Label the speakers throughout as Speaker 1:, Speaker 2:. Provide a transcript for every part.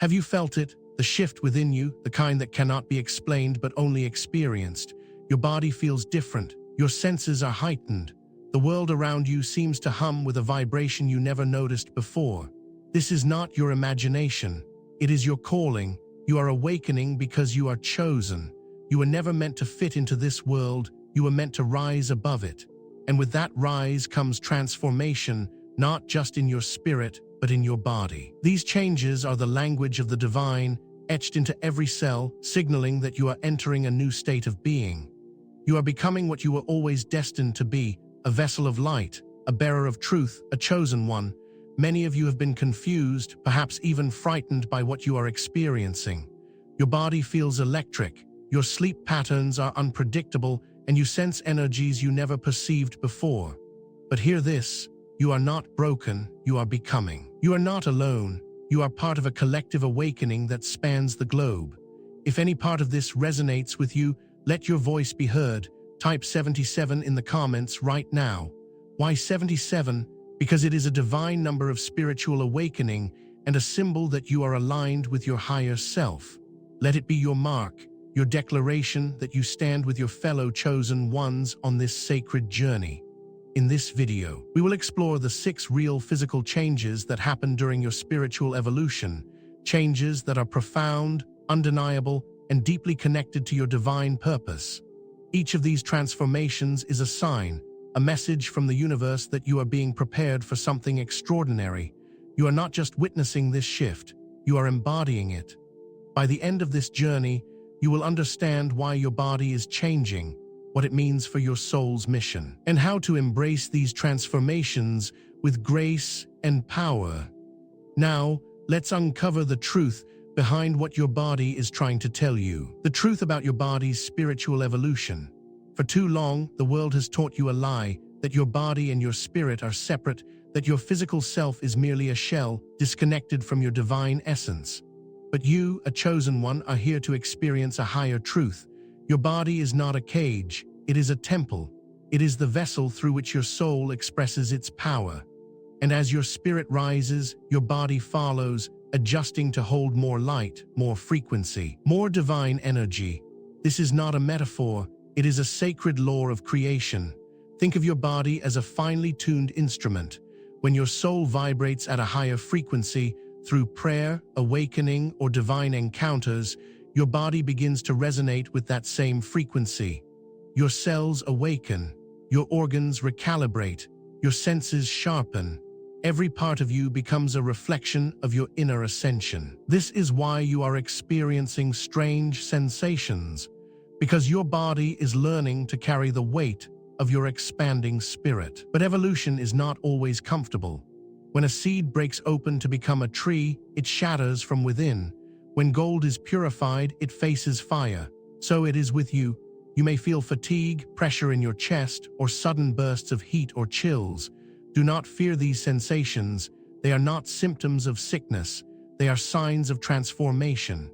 Speaker 1: Have you felt it? The shift within you, the kind that cannot be explained but only experienced. Your body feels different. Your senses are heightened. The world around you seems to hum with a vibration you never noticed before. This is not your imagination. It is your calling. You are awakening because you are chosen. You were never meant to fit into this world. You were meant to rise above it. And with that rise comes transformation, not just in your spirit, but in your body. These changes are the language of the divine, etched into every cell, signaling that you are entering a new state of being. You are becoming what you were always destined to be, a vessel of light, a bearer of truth, a chosen one. Many of you have been confused, perhaps even frightened by what you are experiencing. Your body feels electric, your sleep patterns are unpredictable, and you sense energies you never perceived before. But hear this, you are not broken, you are becoming. You are not alone, you are part of a collective awakening that spans the globe. If any part of this resonates with you, let your voice be heard. Type 77 in the comments right now. Why 77? Because it is a divine number of spiritual awakening and a symbol that you are aligned with your higher self. Let it be your mark, your declaration that you stand with your fellow chosen ones on this sacred journey. In this video, we will explore the 6 real physical changes that happen during your spiritual evolution, changes that are profound, undeniable, and deeply connected to your divine purpose. Each of these transformations is a sign, a message from the universe that you are being prepared for something extraordinary. You are not just witnessing this shift, you are embodying it. By the end of this journey, you will understand why your body is changing, what it means for your soul's mission, and how to embrace these transformations with grace and power. Now, let's uncover the truth behind what your body is trying to tell you. The truth about your body's spiritual evolution. For too long, the world has taught you a lie, that your body and your spirit are separate, that your physical self is merely a shell, disconnected from your divine essence. But you, a chosen one, are here to experience a higher truth. Your body is not a cage, it is a temple. It is the vessel through which your soul expresses its power. And as your spirit rises, your body follows, adjusting to hold more light, more frequency, more divine energy. This is not a metaphor, it is a sacred law of creation. Think of your body as a finely tuned instrument. When your soul vibrates at a higher frequency, through prayer, awakening, or divine encounters, your body begins to resonate with that same frequency. Your cells awaken, your organs recalibrate, your senses sharpen. Every part of you becomes a reflection of your inner ascension. This is why you are experiencing strange sensations, because your body is learning to carry the weight of your expanding spirit. But evolution is not always comfortable. When a seed breaks open to become a tree, it shatters from within. When gold is purified, it faces fire. So it is with you. You may feel fatigue, pressure in your chest, or sudden bursts of heat or chills. Do not fear these sensations. They are not symptoms of sickness. They are signs of transformation.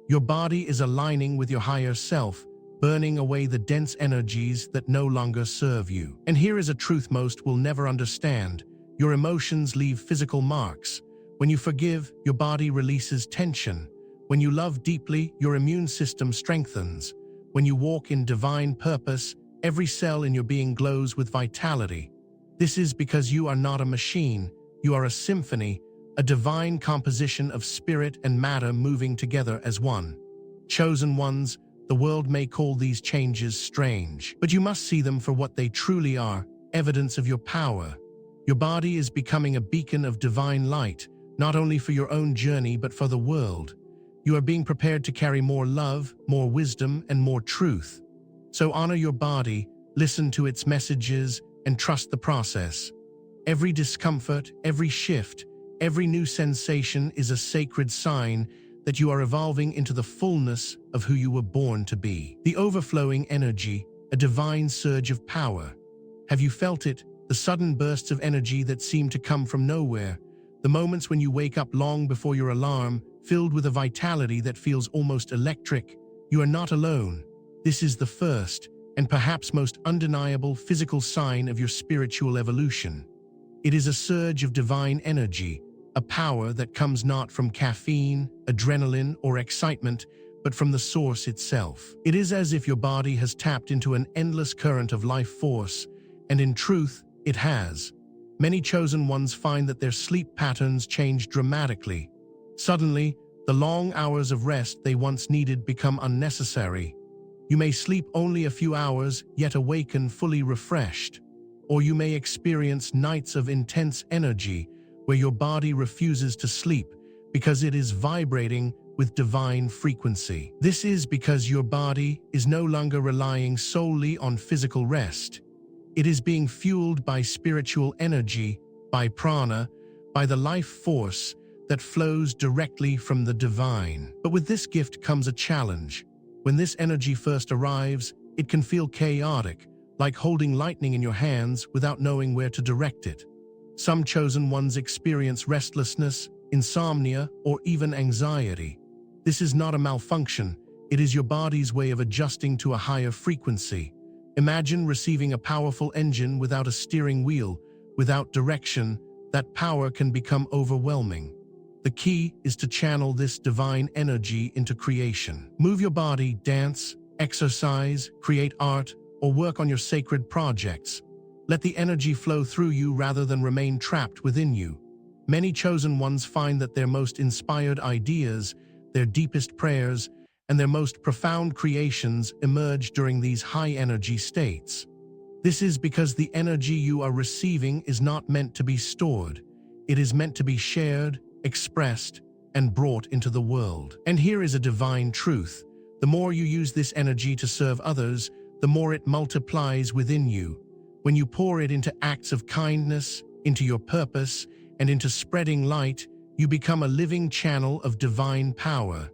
Speaker 1: Your body is aligning with your higher self, burning away the dense energies that no longer serve you. And here is a truth most will never understand. Your emotions leave physical marks. When you forgive, your body releases tension. When you love deeply, your immune system strengthens. When you walk in divine purpose, every cell in your being glows with vitality. This is because you are not a machine. You are a symphony, a divine composition of spirit and matter moving together as one. Chosen ones, the world may call these changes strange, but you must see them for what they truly are, evidence of your power. Your body is becoming a beacon of divine light, not only for your own journey but for the world. You are being prepared to carry more love, more wisdom, and more truth. So honor your body, listen to its messages, and trust the process. Every discomfort, every shift, every new sensation is a sacred sign that you are evolving into the fullness of who you were born to be. The overflowing energy, a divine surge of power. Have you felt it? The sudden bursts of energy that seem to come from nowhere. The moments when you wake up long before your alarm, filled with a vitality that feels almost electric. You are not alone. This is the first, and perhaps most undeniable physical sign of your spiritual evolution. It is a surge of divine energy, a power that comes not from caffeine, adrenaline, or excitement, but from the source itself. It is as if your body has tapped into an endless current of life force, and in truth, it has. Many chosen ones find that their sleep patterns change dramatically. Suddenly, the long hours of rest they once needed become unnecessary. You may sleep only a few hours, yet awaken fully refreshed. Or you may experience nights of intense energy, where your body refuses to sleep because it is vibrating with divine frequency. This is because your body is no longer relying solely on physical rest. It is being fueled by spiritual energy, by prana, by the life force that flows directly from the divine. But with this gift comes a challenge. When this energy first arrives, it can feel chaotic, like holding lightning in your hands without knowing where to direct it. Some chosen ones experience restlessness, insomnia, or even anxiety. This is not a malfunction, it is your body's way of adjusting to a higher frequency. Imagine receiving a powerful engine without a steering wheel, without direction. That power can become overwhelming. The key is to channel this divine energy into creation. Move your body, dance, exercise, create art, or work on your sacred projects. Let the energy flow through you rather than remain trapped within you. Many chosen ones find that their most inspired ideas, their deepest prayers, and their most profound creations emerge during these high-energy states. This is because the energy you are receiving is not meant to be stored. It is meant to be shared, expressed, and brought into the world. And here is a divine truth. The more you use this energy to serve others, the more it multiplies within you. When you pour it into acts of kindness, into your purpose, and into spreading light, you become a living channel of divine power.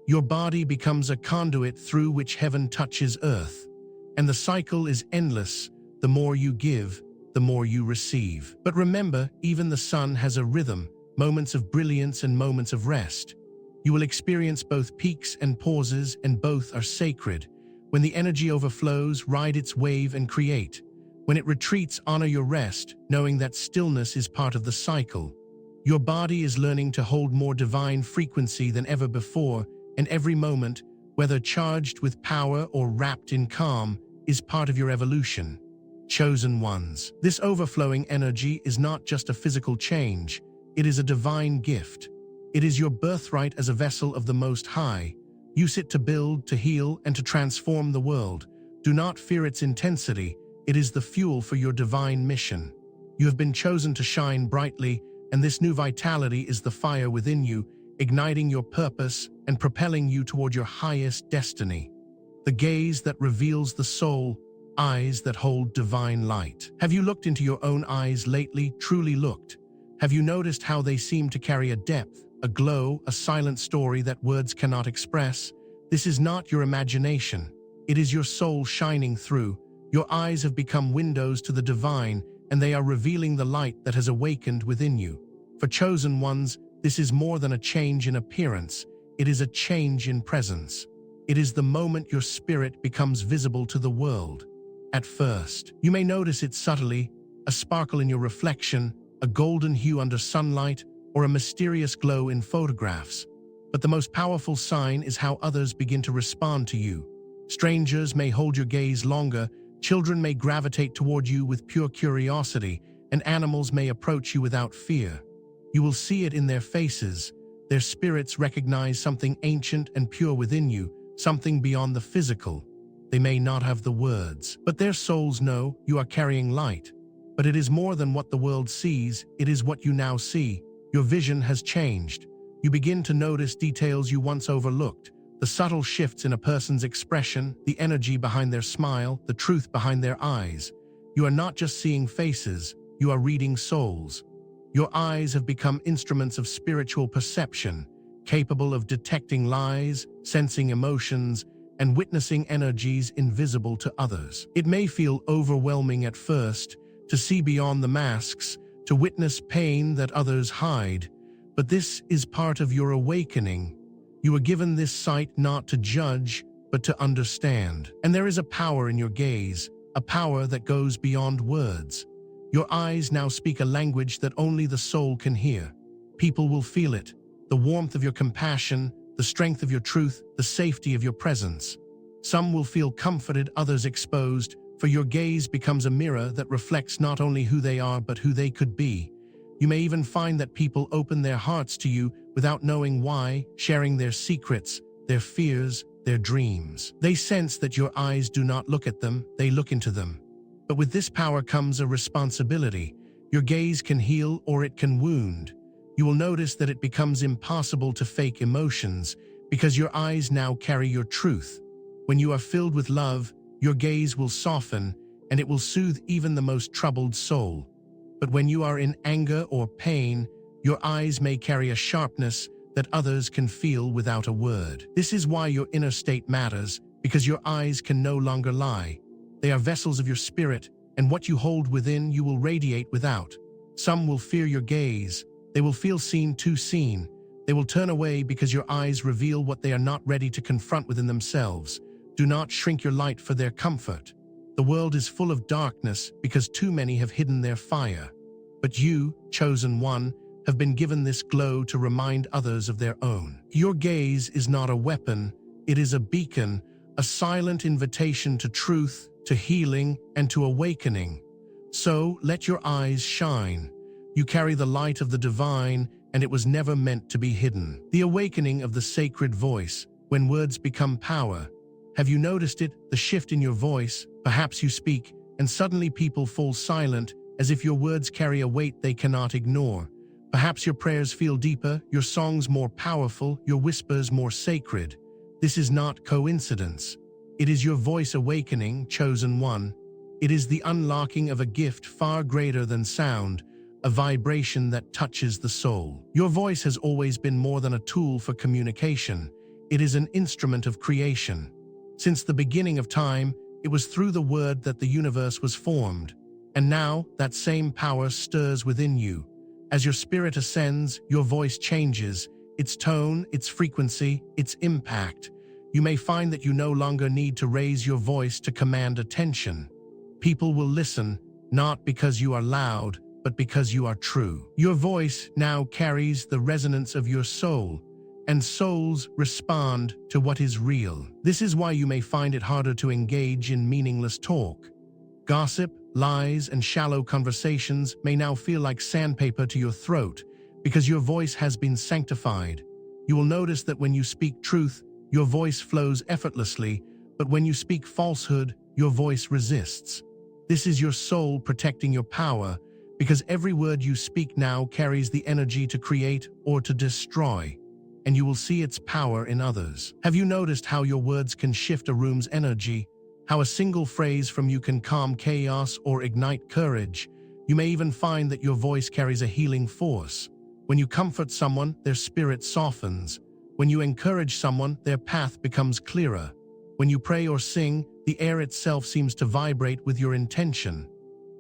Speaker 1: Your body becomes a conduit through which heaven touches earth. And the cycle is endless. The more you give, the more you receive. But remember, even the sun has a rhythm, moments of brilliance and moments of rest. You will experience both peaks and pauses, and both are sacred. When the energy overflows, ride its wave and create. When it retreats, honor your rest, knowing that stillness is part of the cycle. Your body is learning to hold more divine frequency than ever before, and every moment, whether charged with power or wrapped in calm, is part of your evolution. Chosen ones. This overflowing energy is not just a physical change, it is a divine gift. It is your birthright as a vessel of the Most High. Use it to build, to heal, and to transform the world. Do not fear its intensity. It is the fuel for your divine mission. You have been chosen to shine brightly, and this new vitality is the fire within you, igniting your purpose and propelling you toward your highest destiny. The gaze that reveals the soul, eyes that hold divine light. Have you looked into your own eyes lately, truly looked? Have you noticed how they seem to carry a depth, a glow, a silent story that words cannot express? This is not your imagination. It is your soul shining through. Your eyes have become windows to the divine, and they are revealing the light that has awakened within you. For chosen ones, this is more than a change in appearance. It is a change in presence. It is the moment your spirit becomes visible to the world. At first, you may notice it subtly, a sparkle in your reflection, a golden hue under sunlight, or a mysterious glow in photographs. But the most powerful sign is how others begin to respond to you. Strangers may hold your gaze longer, children may gravitate toward you with pure curiosity, and animals may approach you without fear. You will see it in their faces. Their spirits recognize something ancient and pure within you, something beyond the physical. They may not have the words, but their souls know you are carrying light. But it is more than what the world sees, it is what you now see. Your vision has changed. You begin to notice details you once overlooked, the subtle shifts in a person's expression, the energy behind their smile, the truth behind their eyes. You are not just seeing faces, you are reading souls. Your eyes have become instruments of spiritual perception, capable of detecting lies, sensing emotions, and witnessing energies invisible to others. It may feel overwhelming at first, to see beyond the masks, to witness pain that others hide, but this is part of your awakening. You are given this sight not to judge, but to understand. And there is a power in your gaze, a power that goes beyond words. Your eyes now speak a language that only the soul can hear. People will feel it, the warmth of your compassion, the strength of your truth, the safety of your presence. Some will feel comforted, others exposed, for your gaze becomes a mirror that reflects not only who they are but who they could be. You may even find that people open their hearts to you without knowing why, sharing their secrets, their fears, their dreams. They sense that your eyes do not look at them, they look into them. But with this power comes a responsibility. Your gaze can heal or it can wound. You will notice that it becomes impossible to fake emotions because your eyes now carry your truth. When you are filled with love, your gaze will soften and it will soothe even the most troubled soul. But when you are in anger or pain, your eyes may carry a sharpness that others can feel without a word. This is why your inner state matters, because your eyes can no longer lie. They are vessels of your spirit, and what you hold within you will radiate without. Some will fear your gaze. They will feel seen too seen. They will turn away because your eyes reveal what they are not ready to confront within themselves. Do not shrink your light for their comfort. The world is full of darkness because too many have hidden their fire. But you, chosen one, have been given this glow to remind others of their own. Your gaze is not a weapon, it is a beacon, a silent invitation to truth, to healing, and to awakening. So let your eyes shine. You carry the light of the divine, and it was never meant to be hidden. The awakening of the sacred voice, when words become power. Have you noticed it, the shift in your voice? Perhaps you speak, and suddenly people fall silent, as if your words carry a weight they cannot ignore. Perhaps your prayers feel deeper, your songs more powerful, your whispers more sacred. This is not coincidence. It is your voice awakening, chosen one. It is the unlocking of a gift far greater than sound, a vibration that touches the soul. Your voice has always been more than a tool for communication. It is an instrument of creation. Since the beginning of time, it was through the word that the universe was formed. And now, that same power stirs within you. As your spirit ascends, your voice changes, its tone, its frequency, its impact. You may find that you no longer need to raise your voice to command attention. People will listen, not because you are loud, but because you are true. Your voice now carries the resonance of your soul, and souls respond to what is real. This is why you may find it harder to engage in meaningless talk. Gossip, lies, and shallow conversations may now feel like sandpaper to your throat because your voice has been sanctified. You will notice that when you speak truth, your voice flows effortlessly, but when you speak falsehood, your voice resists. This is your soul protecting your power, because every word you speak now carries the energy to create or to destroy, and you will see its power in others. Have you noticed how your words can shift a room's energy? How a single phrase from you can calm chaos or ignite courage? You may even find that your voice carries a healing force. When you comfort someone, their spirit softens. When you encourage someone, their path becomes clearer. When you pray or sing, the air itself seems to vibrate with your intention.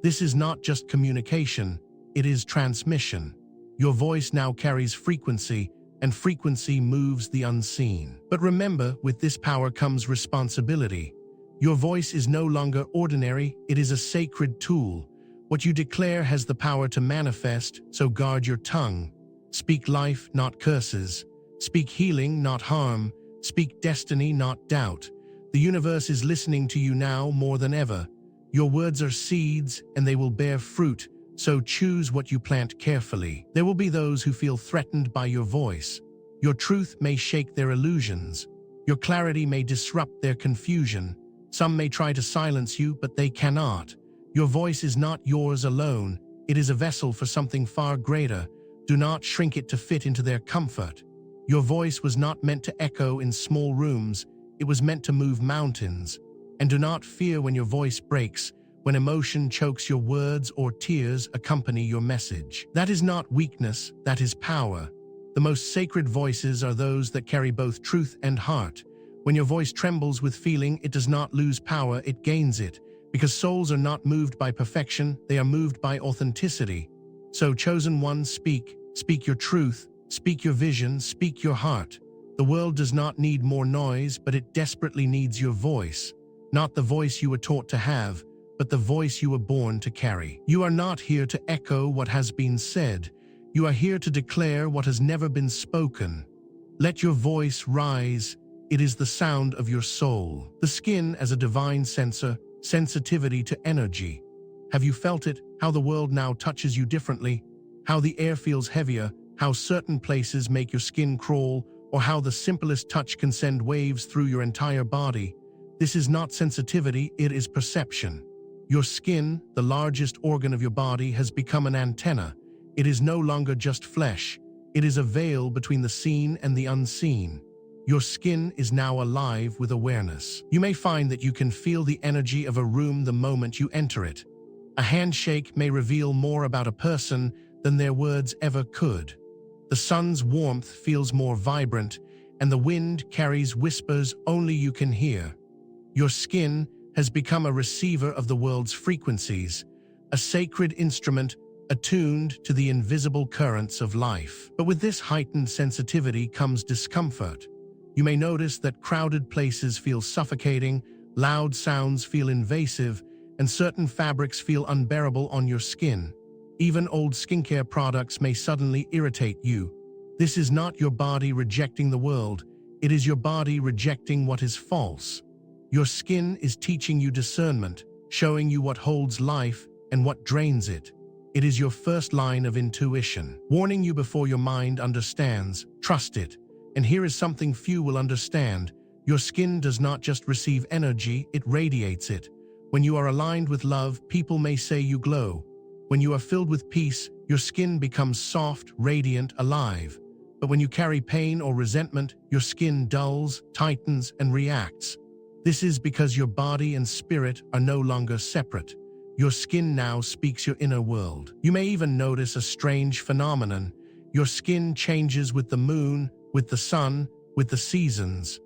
Speaker 1: This is not just communication, it is transmission. Your voice now carries frequency, and frequency moves the unseen. But remember, with this power comes responsibility. Your voice is no longer ordinary, it is a sacred tool. What you declare has the power to manifest, so guard your tongue. Speak life, not curses. Speak healing, not harm. Speak destiny, not doubt. The universe is listening to you now more than ever. Your words are seeds, and they will bear fruit, so choose what you plant carefully. There will be those who feel threatened by your voice. Your truth may shake their illusions. Your clarity may disrupt their confusion. Some may try to silence you, but they cannot. Your voice is not yours alone. It is a vessel for something far greater. Do not shrink it to fit into their comfort. Your voice was not meant to echo in small rooms. It was meant to move mountains. And do not fear when your voice breaks, when emotion chokes your words or tears accompany your message. That is not weakness, that is power. The most sacred voices are those that carry both truth and heart. When your voice trembles with feeling, it does not lose power, it gains it. Because souls are not moved by perfection, they are moved by authenticity. So, chosen one, speak your truth, speak your vision, speak your heart. The world does not need more noise, but it desperately needs your voice. Not the voice you were taught to have, but the voice you were born to carry. You are not here to echo what has been said. You are here to declare what has never been spoken. Let your voice rise. It is the sound of your soul. The skin as a divine sensor, sensitivity to energy. Have you felt it? How the world now touches you differently? How the air feels heavier? How certain places make your skin crawl? Or how the simplest touch can send waves through your entire body? This is not sensitivity, it is perception. Your skin, the largest organ of your body, has become an antenna. It is no longer just flesh. It is a veil between the seen and the unseen. Your skin is now alive with awareness. You may find that you can feel the energy of a room the moment you enter it. A handshake may reveal more about a person than their words ever could. The sun's warmth feels more vibrant, and the wind carries whispers only you can hear. Your skin has become a receiver of the world's frequencies, a sacred instrument attuned to the invisible currents of life. But with this heightened sensitivity comes discomfort. You may notice that crowded places feel suffocating, loud sounds feel invasive, and certain fabrics feel unbearable on your skin. Even old skincare products may suddenly irritate you. This is not your body rejecting the world, it is your body rejecting what is false. Your skin is teaching you discernment, showing you what holds life and what drains it. It is your first line of intuition, warning you before your mind understands. Trust it. And here is something few will understand. Your skin does not just receive energy, it radiates it. When you are aligned with love, people may say you glow. When you are filled with peace, your skin becomes soft, radiant, alive. But when you carry pain or resentment, your skin dulls, tightens, and reacts. This is because your body and spirit are no longer separate. Your skin now speaks your inner world. You may even notice a strange phenomenon. Your skin changes with the moon, with the sun, with the seasons.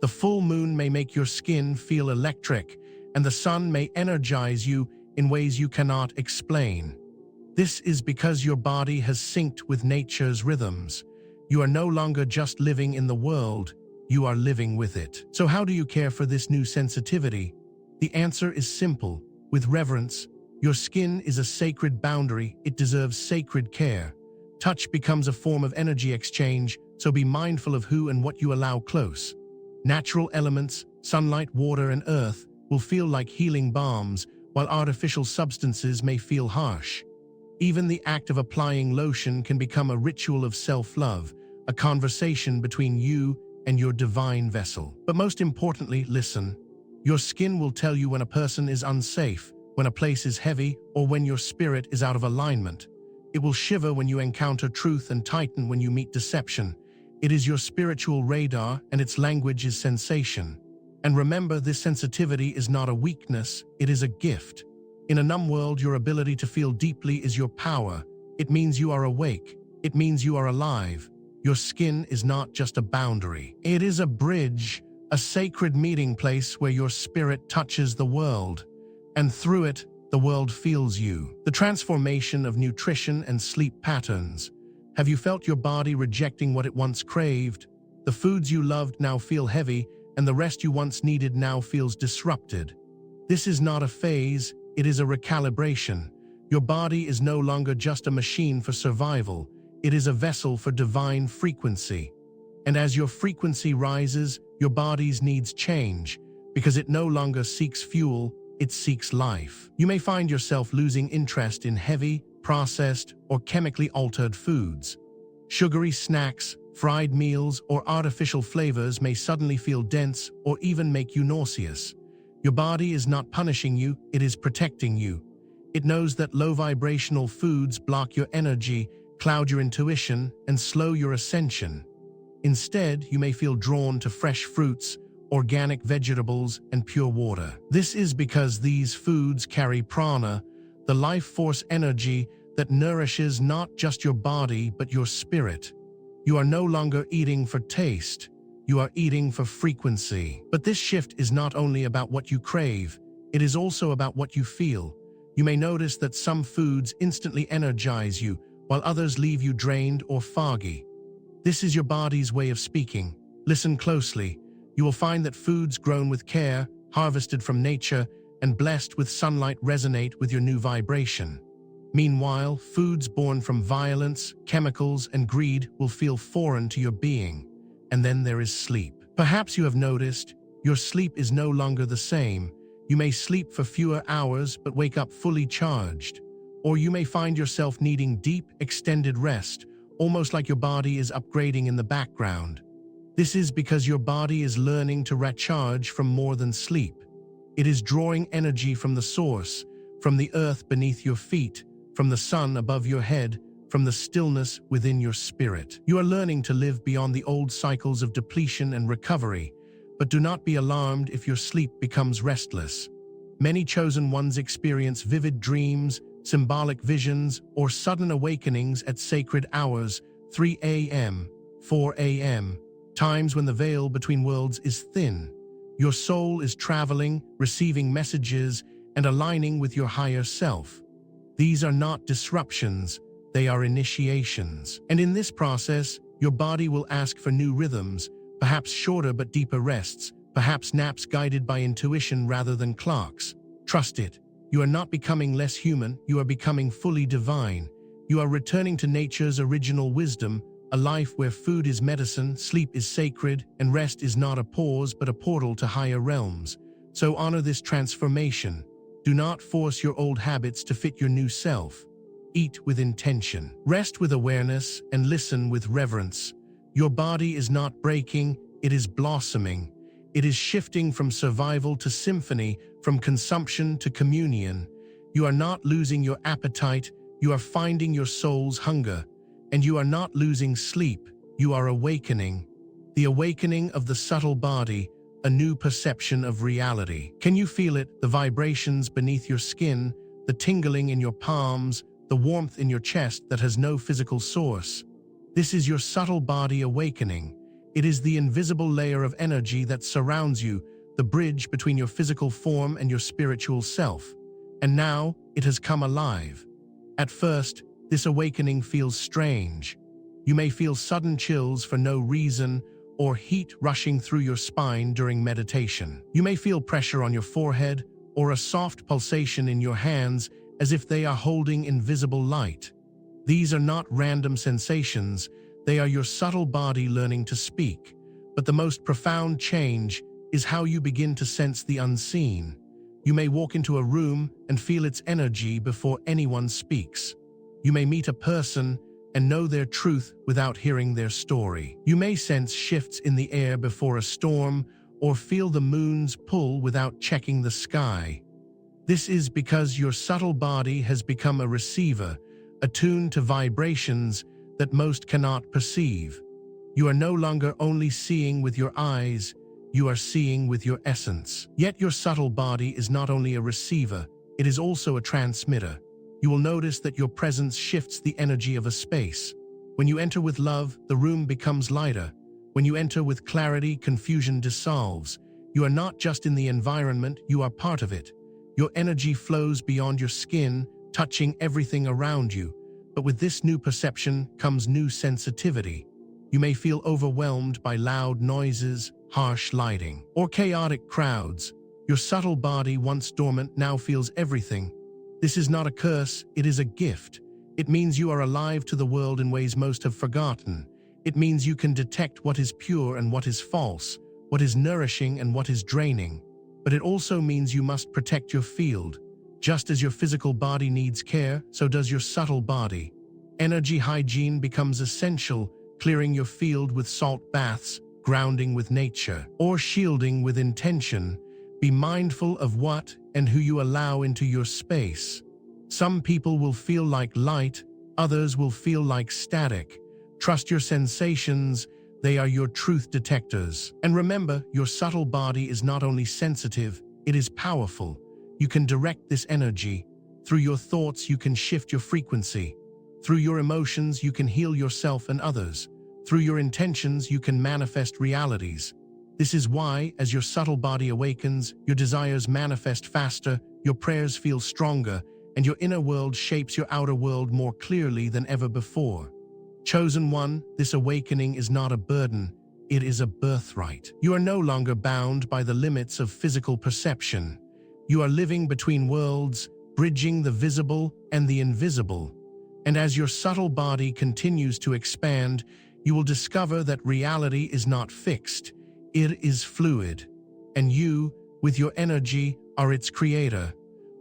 Speaker 1: The full moon may make your skin feel electric, and the sun may energize you in ways you cannot explain. This is because your body has synced with nature's rhythms. You are no longer just living in the world, you are living with it. So how do you care for this new sensitivity? The answer is simple. With reverence, your skin is a sacred boundary, it deserves sacred care. Touch becomes a form of energy exchange, so be mindful of who and what you allow close. Natural elements, sunlight, water, and earth, will feel like healing balms, while artificial substances may feel harsh. Even the act of applying lotion can become a ritual of self-love, a conversation between you and your divine vessel. But most importantly, listen. Your skin will tell you when a person is unsafe, when a place is heavy, or when your spirit is out of alignment. It will shiver when you encounter truth and tighten when you meet deception. It is your spiritual radar, and its language is sensation. And remember, this sensitivity is not a weakness, it is a gift. In a numb world, your ability to feel deeply is your power. It means you are awake. It means you are alive. Your skin is not just a boundary. It is a bridge, a sacred meeting place where your spirit touches the world. And through it, the world feels you. The transformation of nutrition and sleep patterns. Have you felt your body rejecting what it once craved? The foods you loved now feel heavy, and the rest you once needed now feels disrupted. This is not a phase, it is a recalibration. Your body is no longer just a machine for survival, it is a vessel for divine frequency. And as your frequency rises, your body's needs change, because it no longer seeks fuel, it seeks life. You may find yourself losing interest in heavy, processed, or chemically altered foods. Sugary snacks, fried meals, or artificial flavors may suddenly feel dense or even make you nauseous. Your body is not punishing you, it is protecting you. It knows that low-vibrational foods block your energy, cloud your intuition, and slow your ascension. Instead, you may feel drawn to fresh fruits, organic vegetables, and pure water. This is because these foods carry prana, the life force energy that nourishes not just your body but your spirit. You are no longer eating for taste, you are eating for frequency. But this shift is not only about what you crave, it is also about what you feel. You may notice that some foods instantly energize you, while others leave you drained or foggy. This is your body's way of speaking. Listen closely. You will find that foods grown with care, harvested from nature, and blessed with sunlight resonate with your new vibration. Meanwhile, foods born from violence, chemicals, and greed will feel foreign to your being. And then there is sleep. Perhaps you have noticed, your sleep is no longer the same. You may sleep for fewer hours but wake up fully charged. Or you may find yourself needing deep, extended rest, almost like your body is upgrading in the background. This is because your body is learning to recharge from more than sleep. It is drawing energy from the source, from the earth beneath your feet, from the sun above your head, from the stillness within your spirit. You are learning to live beyond the old cycles of depletion and recovery, but do not be alarmed if your sleep becomes restless. Many chosen ones experience vivid dreams, symbolic visions, or sudden awakenings at sacred hours, 3 a.m., 4 a.m., times when the veil between worlds is thin. Your soul is traveling, receiving messages, and aligning with your higher self. These are not disruptions, they are initiations. And in this process, your body will ask for new rhythms, perhaps shorter but deeper rests, perhaps naps guided by intuition rather than clocks. Trust it. You are not becoming less human, you are becoming fully divine. You are returning to nature's original wisdom, a life where food is medicine, sleep is sacred, and rest is not a pause but a portal to higher realms. So honor this transformation. Do not force your old habits to fit your new self. Eat with intention. Rest with awareness and listen with reverence. Your body is not breaking, it is blossoming. It is shifting from survival to symphony, from consumption to communion. You are not losing your appetite, you are finding your soul's hunger. And you are not losing sleep, you are awakening. The awakening of the subtle body, a new perception of reality. Can you feel it, the vibrations beneath your skin, the tingling in your palms, the warmth in your chest that has no physical source? This is your subtle body awakening. It is the invisible layer of energy that surrounds you, the bridge between your physical form and your spiritual self. And now, it has come alive. At first, this awakening feels strange. You may feel sudden chills for no reason, or heat rushing through your spine during meditation. You may feel pressure on your forehead, or a soft pulsation in your hands as if they are holding invisible light. These are not random sensations, they are your subtle body learning to speak. But the most profound change is how you begin to sense the unseen. You may walk into a room and feel its energy before anyone speaks. You may meet a person and know their truth without hearing their story. You may sense shifts in the air before a storm, or feel the moon's pull without checking the sky. This is because your subtle body has become a receiver, attuned to vibrations that most cannot perceive. You are no longer only seeing with your eyes, you are seeing with your essence. Yet your subtle body is not only a receiver, it is also a transmitter. You will notice that your presence shifts the energy of a space. When you enter with love, the room becomes lighter. When you enter with clarity, confusion dissolves. You are not just in the environment, you are part of it. Your energy flows beyond your skin, touching everything around you. But with this new perception comes new sensitivity. You may feel overwhelmed by loud noises, harsh lighting, or chaotic crowds. Your subtle body, once dormant, now feels everything. This is not a curse, it is a gift. It means you are alive to the world in ways most have forgotten. It means you can detect what is pure and what is false, what is nourishing and what is draining. But it also means you must protect your field. Just as your physical body needs care, so does your subtle body. Energy hygiene becomes essential, clearing your field with salt baths, grounding with nature, or shielding with intention. Be mindful of what and who you allow into your space. Some people will feel like light, others will feel like static. Trust your sensations, they are your truth detectors. And remember, your subtle body is not only sensitive, it is powerful. You can direct this energy. Through your thoughts, you can shift your frequency. Through your emotions, you can heal yourself and others. Through your intentions, you can manifest realities. This is why, as your subtle body awakens, your desires manifest faster, your prayers feel stronger, and your inner world shapes your outer world more clearly than ever before. Chosen one, this awakening is not a burden, it is a birthright. You are no longer bound by the limits of physical perception. You are living between worlds, bridging the visible and the invisible. And as your subtle body continues to expand, you will discover that reality is not fixed, it is fluid. And you, with your energy, are its creator.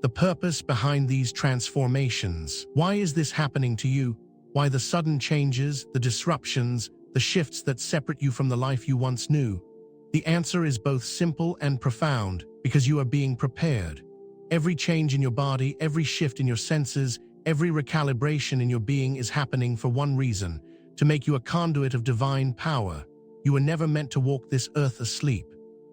Speaker 1: The purpose behind these transformations. Why is this happening to you? Why the sudden changes, the disruptions, the shifts that separate you from the life you once knew? The answer is both simple and profound, because you are being prepared. Every change in your body, every shift in your senses, every recalibration in your being is happening for one reason: to make you a conduit of divine power. You were never meant to walk this earth asleep.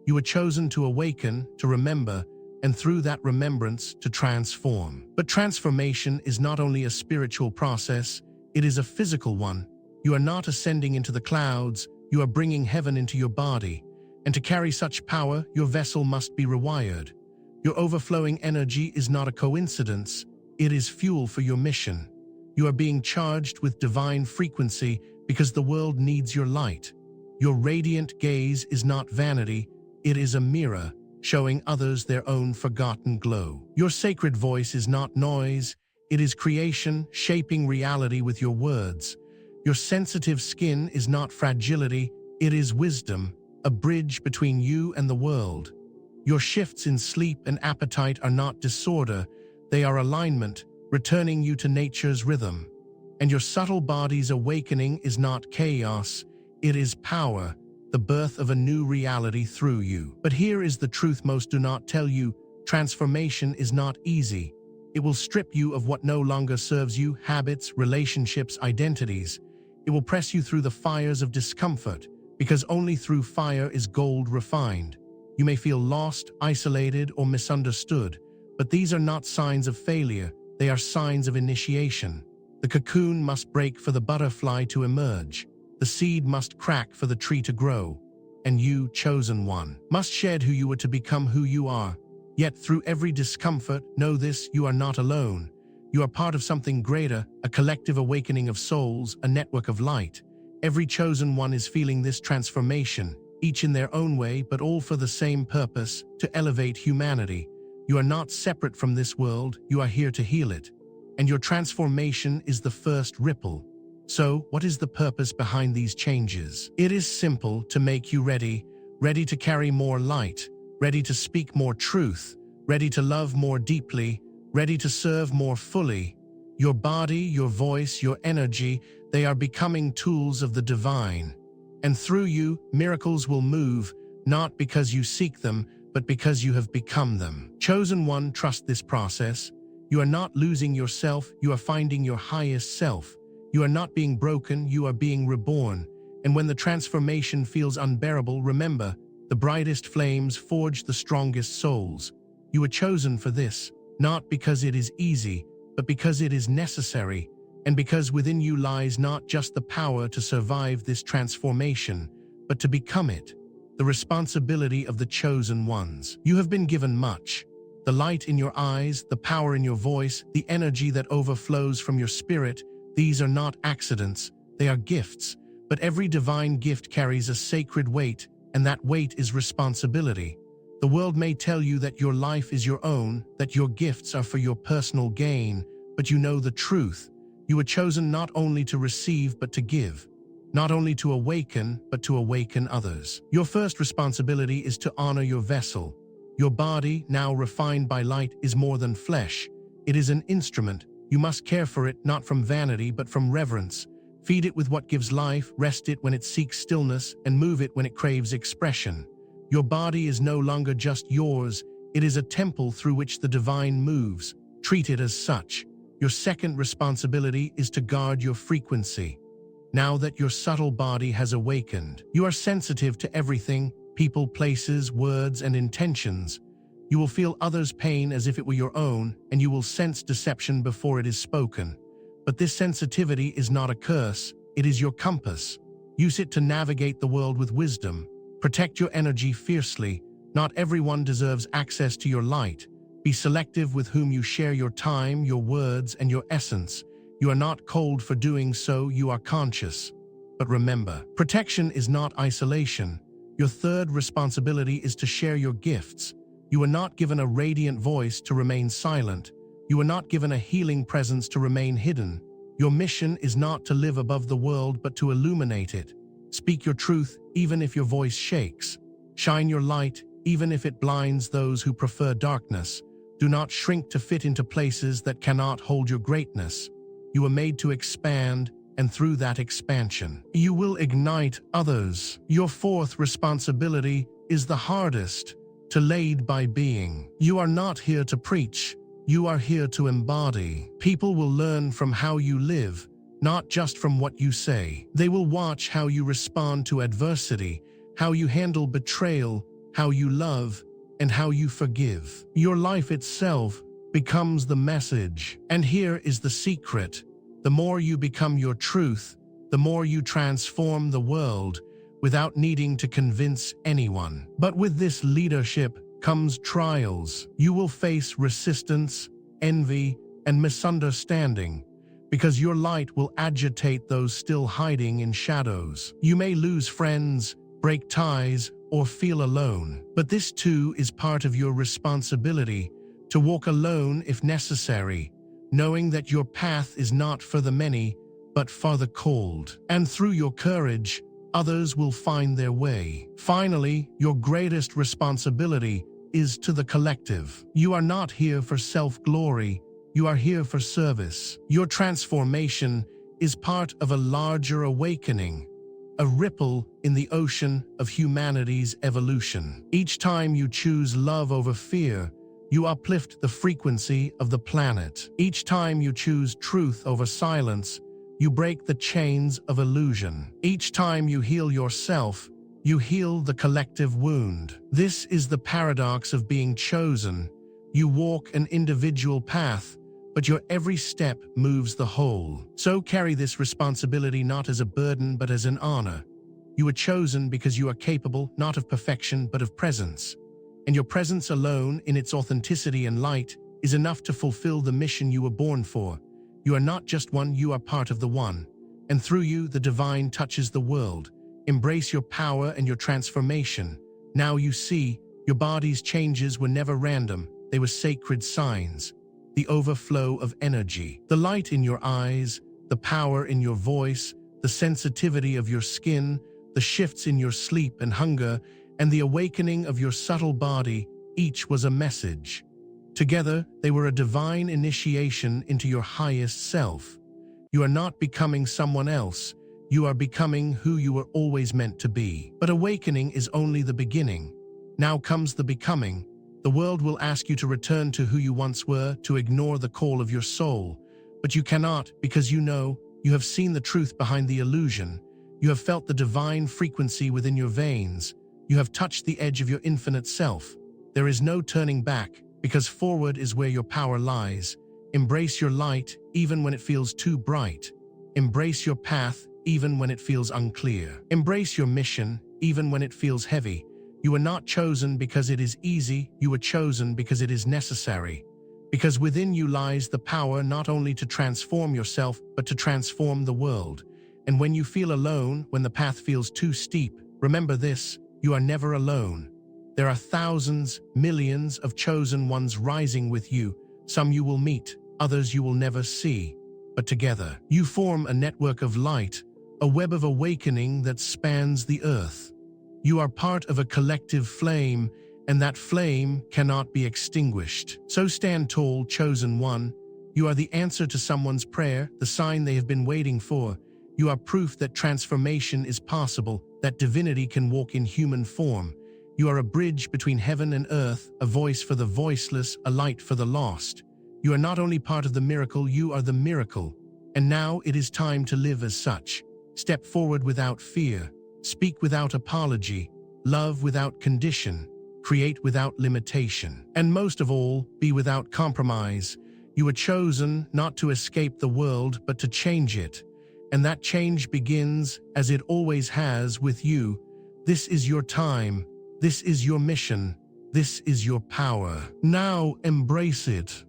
Speaker 1: You were chosen to awaken, to remember, and through that remembrance to transform. But transformation is not only a spiritual process, it is a physical one. You are not ascending into the clouds, you are bringing heaven into your body. And to carry such power, your vessel must be rewired. Your overflowing energy is not a coincidence, it is fuel for your mission. You are being charged with divine frequency because the world needs your light. Your radiant gaze is not vanity, it is a mirror, showing others their own forgotten glow. Your sacred voice is not noise, it is creation, shaping reality with your words. Your sensitive skin is not fragility, it is wisdom, a bridge between you and the world. Your shifts in sleep and appetite are not disorder, they are alignment, returning you to nature's rhythm. And your subtle body's awakening is not chaos, it is power, the birth of a new reality through you. But here is the truth most do not tell you: transformation is not easy. It will strip you of what no longer serves you: habits, relationships, identities. It will press you through the fires of discomfort, because only through fire is gold refined. You may feel lost, isolated, or misunderstood, but these are not signs of failure, they are signs of initiation. The cocoon must break for the butterfly to emerge. The seed must crack for the tree to grow. And you, chosen one, must shed who you were to become who you are. Yet through every discomfort, know this: you are not alone. You are part of something greater, a collective awakening of souls, a network of light. Every chosen one is feeling this transformation, each in their own way, but all for the same purpose: to elevate humanity. You are not separate from this world, you are here to heal it. And your transformation is the first ripple. So, what is the purpose behind these changes? It is simple: to make you ready, ready to carry more light, ready to speak more truth, ready to love more deeply, ready to serve more fully. Your body, your voice, your energy, they are becoming tools of the divine. And through you, miracles will move, not because you seek them, but because you have become them. Chosen one, trust this process. You are not losing yourself, you are finding your highest self. You are not being broken, you are being reborn. And when the transformation feels unbearable, remember, the brightest flames forge the strongest souls. You were chosen for this, not because it is easy, but because it is necessary, and because within you lies not just the power to survive this transformation, but to become it, the responsibility of the chosen ones. You have been given much: the light in your eyes, the power in your voice, the energy that overflows from your spirit. These are not accidents, they are gifts, but every divine gift carries a sacred weight, and that weight is responsibility. The world may tell you that your life is your own, that your gifts are for your personal gain, but you know the truth. You were chosen not only to receive but to give, not only to awaken but to awaken others. Your first responsibility is to honor your vessel. Your body, now refined by light, is more than flesh. It is an instrument. You must care for it, not from vanity but from reverence. Feed it with what gives life, rest it when it seeks stillness, and move it when it craves expression. Your body is no longer just yours, it is a temple through which the divine moves. Treat it as such. Your second responsibility is to guard your frequency. Now that your subtle body has awakened, you are sensitive to everything: people, places, words, and intentions. You will feel others' pain as if it were your own, and you will sense deception before it is spoken. But this sensitivity is not a curse, it is your compass. Use it to navigate the world with wisdom. Protect your energy fiercely. Not everyone deserves access to your light. Be selective with whom you share your time, your words, and your essence. You are not cold for doing so, you are conscious. But remember, protection is not isolation. Your third responsibility is to share your gifts. You are not given a radiant voice to remain silent. You were not given a healing presence to remain hidden. Your mission is not to live above the world but to illuminate it. Speak your truth even if your voice shakes. Shine your light even if it blinds those who prefer darkness. Do not shrink to fit into places that cannot hold your greatness. You were made to expand, and through that expansion, you will ignite others. Your fourth responsibility is the hardest, to lead by being. You are not here to preach. You are here to embody. People will learn from how you live, not just from what you say. They will watch how you respond to adversity, how you handle betrayal, how you love, and how you forgive. Your life itself becomes the message. And here is the secret. The more you become your truth, the more you transform the world without needing to convince anyone. But with this leadership comes trials. You will face resistance, envy, and misunderstanding, because your light will agitate those still hiding in shadows. You may lose friends, break ties, or feel alone. But this too is part of your responsibility, to walk alone if necessary, knowing that your path is not for the many, but for the called. And through your courage, others will find their way. Finally, your greatest responsibility is to the collective. You are not here for self-glory. You are here for service. Your transformation is part of a larger awakening, a ripple in the ocean of humanity's evolution. Each time you choose love over fear, you uplift the frequency of the planet. Each time you choose truth over silence, you break the chains of illusion. Each time you heal yourself, you heal the collective wound. This is the paradox of being chosen. You walk an individual path, but your every step moves the whole. So carry this responsibility not as a burden but as an honor. You are chosen because you are capable not of perfection but of presence. And your presence alone, in its authenticity and light, is enough to fulfill the mission you were born for. You are not just one, you are part of the one. And through you, the divine touches the world. Embrace your power and your transformation. Now you see, your body's changes were never random. They were sacred signs. The overflow of energy, the light in your eyes, the power in your voice, the sensitivity of your skin, the shifts in your sleep and hunger, and the awakening of your subtle body, each was a message. Together, they were a divine initiation into your highest self. You are not becoming someone else. You are becoming who you were always meant to be. But awakening is only the beginning. Now comes the becoming. The world will ask you to return to who you once were, to ignore the call of your soul. But you cannot, because you know, you have seen the truth behind the illusion. You have felt the divine frequency within your veins. You have touched the edge of your infinite self. There is no turning back, because forward is where your power lies. Embrace your light, even when it feels too bright. Embrace your path, even when it feels unclear. Embrace your mission, even when it feels heavy. You were not chosen because it is easy, you were chosen because it is necessary. Because within you lies the power not only to transform yourself, but to transform the world. And when you feel alone, when the path feels too steep, remember this, you are never alone. There are thousands, millions of chosen ones rising with you. Some you will meet, others you will never see. But together, you form a network of light, a web of awakening that spans the earth. You are part of a collective flame, and that flame cannot be extinguished. So stand tall, chosen one. You are the answer to someone's prayer, the sign they have been waiting for. You are proof that transformation is possible, that divinity can walk in human form. You are a bridge between heaven and earth, a voice for the voiceless, a light for the lost. You are not only part of the miracle, you are the miracle. And now it is time to live as such. Step forward without fear. Speak without apology, love without condition, create without limitation, and most of all, be without compromise. You were chosen not to escape the world, but to change it. And that change begins, as it always has, with you. This is your time. This is your mission. This is your power. Now embrace it.